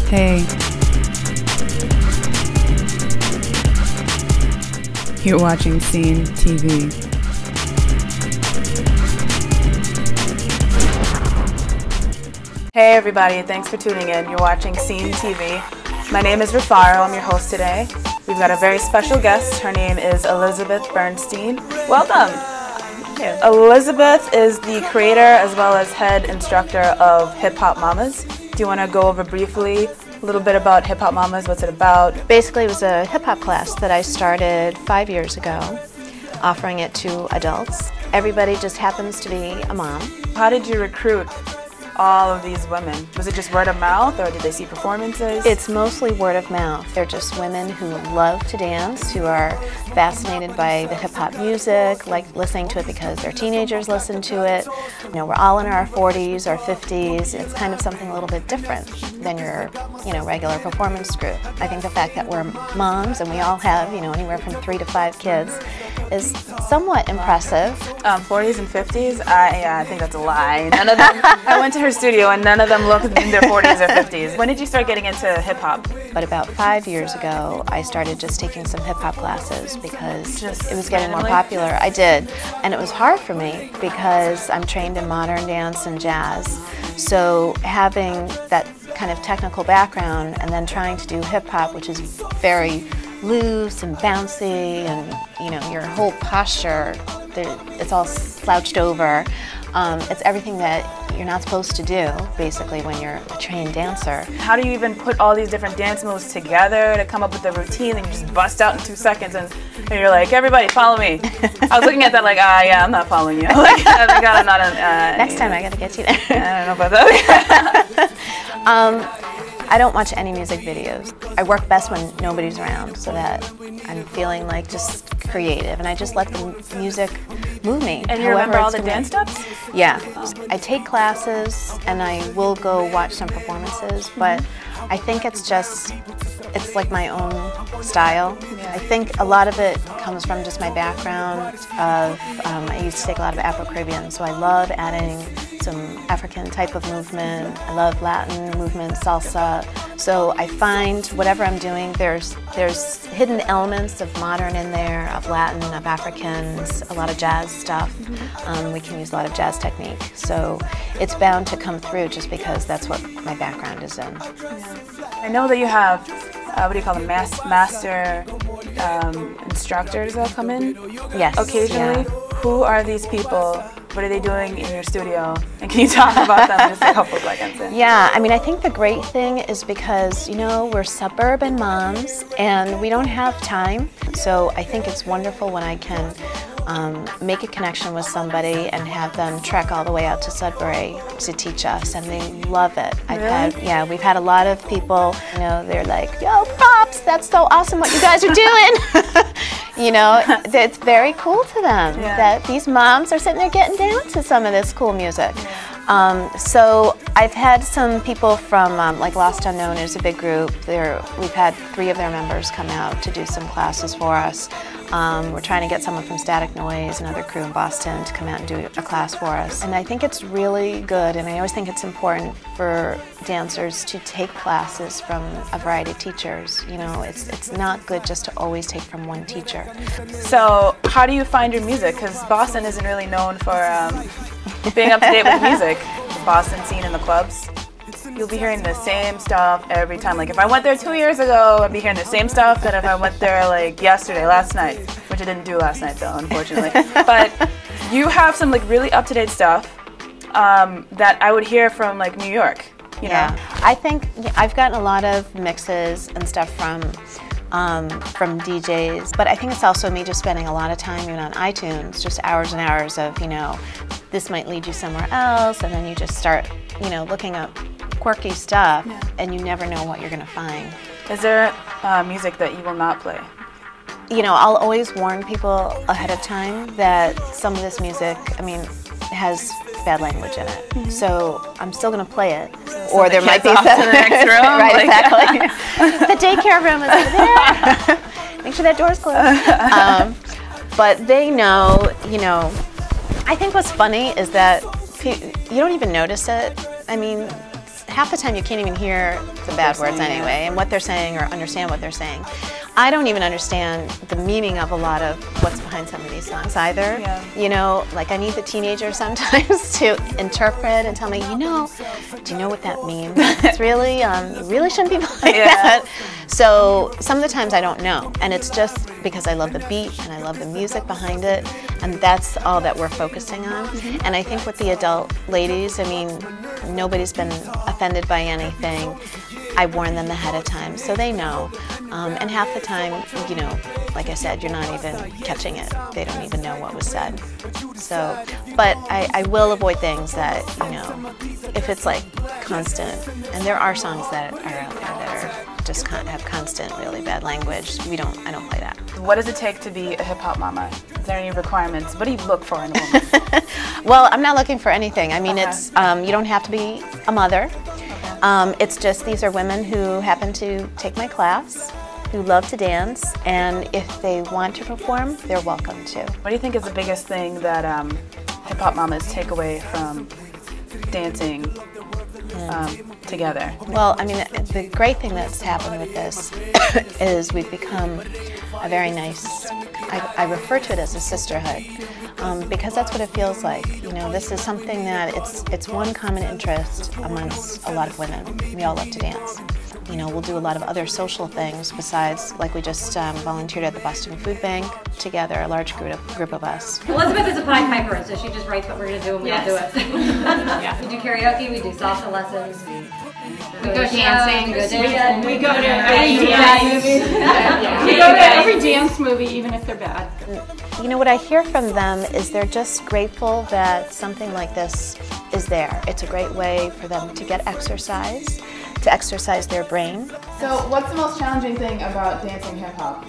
Hey. You're watching SCENEtv. Hey everybody, thanks for tuning in. You're watching SCENEtv. My name is Rufaro, I'm your host today. We've got a very special guest. Her name is Elizabeth Bernstein. Welcome! Thank you. Elizabeth is the creator as well as head instructor of Hip Hop Mamas. Do you want to go over briefly a little bit about Hip Hop Mamas? What's it about? Basically, it was a hip hop class that I started 5 years ago, offering it to adults. Everybody just happens to be a mom. How did you recruit all of these women? Was it just word of mouth, or did they see performances? It's mostly word of mouth. They're just women who love to dance, who are fascinated by the hip-hop music, like listening to it because their teenagers listen to it. You know, we're all in our 40s or 50s. It's kind of something a little bit different than your, regular performance group. I think the fact that we're moms and we all have, anywhere from 3 to 5 kids is somewhat impressive. 40s and 50s? I think that's a lie. None of them. I went to her studio and none of them look in their 40s or 50s. When did you start getting into hip hop? But about 5 years ago, I started just taking some hip hop classes because it was getting more popular. I did, and it was hard for me because I'm trained in modern dance and jazz. So having that kind of technical background and then trying to do hip hop, which is very loose and bouncy, and your whole posture, it's all slouched over. It's everything that you're not supposed to do, basically, when you're a trained dancer. How do you even put all these different dance moves together to come up with a routine and you just bust out in 2 seconds and you're like, everybody follow me? I was looking at that like, yeah, I'm not following you. Like, thank God I'm not Next time I gotta get you there. I don't know about that. I don't watch any music videos. I work best when nobody's around so that I'm feeling like just creative, and I just let the music move me. And you remember all the dance steps? Yeah. I take classes and I will go watch some performances, but I think it's like my own style. Yeah. I think a lot of it comes from just my background of, I used to take a lot of Afro-Caribbean, so I love adding some African type of movement. I love Latin movement, salsa. So I find whatever I'm doing, there's hidden elements of modern in there, of Latin, of Africans, a lot of jazz stuff. We can use a lot of jazz technique. So it's bound to come through just because that's what my background is in. Yeah. I know that you have, what do you call them, master instructors that come in? Yes. Occasionally. Yeah. Who are these people? What are they doing in your studio? And can you talk about them just a couple seconds? Yeah, I mean, I think the great thing is because, we're suburban moms and we don't have time. So I think it's wonderful when I can make a connection with somebody and have them trek all the way out to Sudbury to teach us, and they love it. Really? We've had a lot of people, they're like, yo, props, that's so awesome what you guys are doing. It's very cool to them that these moms are sitting there getting down to some of this cool music. So I've had some people from, like Lost Unknown is a big group. We've had 3 of their members come out to do some classes for us. We're trying to get someone from Static Noise, another crew in Boston, to come out and do a class for us. And I think it's really good, and I always think it's important for dancers to take classes from a variety of teachers. It's not good just to always take from one teacher. So how do you find your music? Because Boston isn't really known for being up to date with music. The Boston scene in the clubs, you'll be hearing the same stuff every time. Like if I went there 2 years ago, I'd be hearing the same stuff that if I went there like last night, which I didn't do last night though, unfortunately. But you have some like really up-to-date stuff that I would hear from like New York. Yeah, I think I've gotten a lot of mixes and stuff from DJs, but I think it's also me just spending a lot of time even on iTunes, just hours and hours of, this might lead you somewhere else, and then you just start, looking up quirky stuff, and you never know what you're going to find. Is there music that you will not play? I'll always warn people ahead of time that some of this music, has bad language in it. So I'm still going to play it. So or there might be some to the next room. Right, like, exactly. The daycare room is over there. Make sure that door's closed. But they know, I think what's funny is that you don't even notice it. half the time you can't even hear the bad words anyway, and what they're saying or understand what they're saying. I don't even understand the meaning of a lot of what's behind some of these songs either. Yeah. You know, like I need the teenager sometimes to interpret and tell me, you know, do you know what that means? It's really, you really shouldn't be playing that. So some of the times I don't know, and it's just because I love the beat and I love the music behind it, and that's all that we're focusing on. And I think with the adult ladies, I mean, nobody's been offended by anything. I warn them ahead of time, so they know. And half the time, you know, like I said, you're not even catching it. They don't even know what was said. So, but I will avoid things that, you know, if it's like constant, and there are songs that are out there that are just have constant, really bad language. I don't play that. What does it take to be a hip-hop mama? Is there any requirements? What do you look for in a woman? Well, I'm not looking for anything. I mean, it's you don't have to be a mother. It's just these are women who happen to take my class, who love to dance, and if they want to perform, they're welcome to. What do you think is the biggest thing that hip-hop mamas take away from dancing together? Well, I mean, the great thing that's happened with this is we've become a very nice, I refer to it as a sisterhood, because that's what it feels like. You know, this is something that it's one common interest amongst a lot of women. We all love to dance. You know, we'll do a lot of other social things besides, like we just volunteered at the Boston Food Bank together, a large group of us. Elizabeth is a Pied Piper, so she just writes what we're going to do and we all do it. Yeah. We do karaoke, we do salsa lessons, we go dancing, we go to every dance movie. We go to every dance movie, even if they're bad. You know, what I hear from them is they're just grateful that something like this is there. It's a great way for them to get exercise, to exercise their brain. So what's the most challenging thing about dancing hip-hop?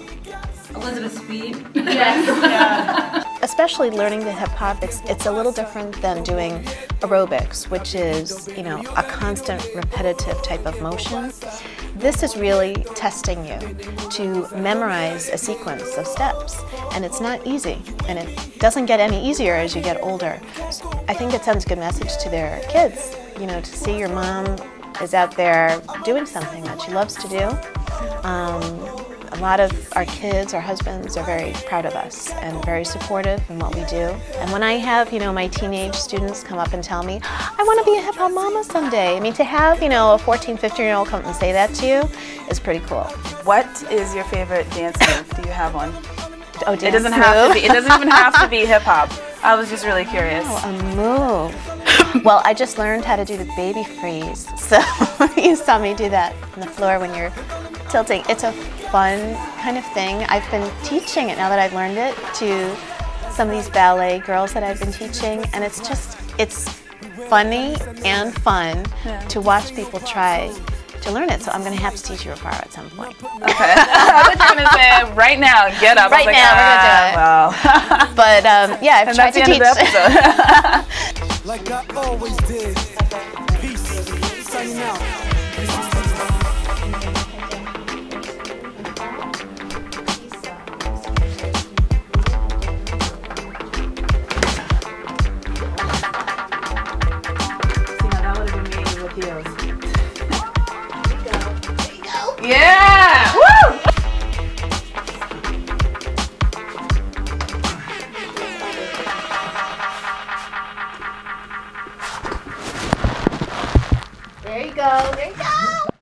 Elizabeth's speed. Yes. Especially learning the hip-hop, it's a little different than doing aerobics, which is, you know, a constant repetitive type of motion. This is really testing you to memorize a sequence of steps, and it's not easy, and it doesn't get any easier as you get older. So I think it sends a good message to their kids, you know, to see your mom is out there doing something that she loves to do. A lot of our kids, our husbands, are very proud of us and very supportive in what we do. And when I have, you know, my teenage students come up and tell me, I want to be a hip-hop mama someday. I mean, to have, you know, a 14, 15-year-old come up and say that to you is pretty cool. What is your favorite dance move? Do you have one? Oh, dance It doesn't have to be. It doesn't even have to be hip-hop. I was just really curious. Oh, a move. Well, I just learned how to do the baby freeze. So you saw me do that on the floor when you're tilting. It's a fun kind of thing. I've been teaching it now that I've learned it to some of these ballet girls that I've been teaching, and it's funny and fun to watch people try to learn it. So I'm going to have to teach you rufaro at some point. Okay. I thought you were going to say right now, get up. Right now, we're going to do it. Well. But yeah, I've tried to teach. Like I always did. Peace. Signing out. Yeah! Woo! There you go. There you go.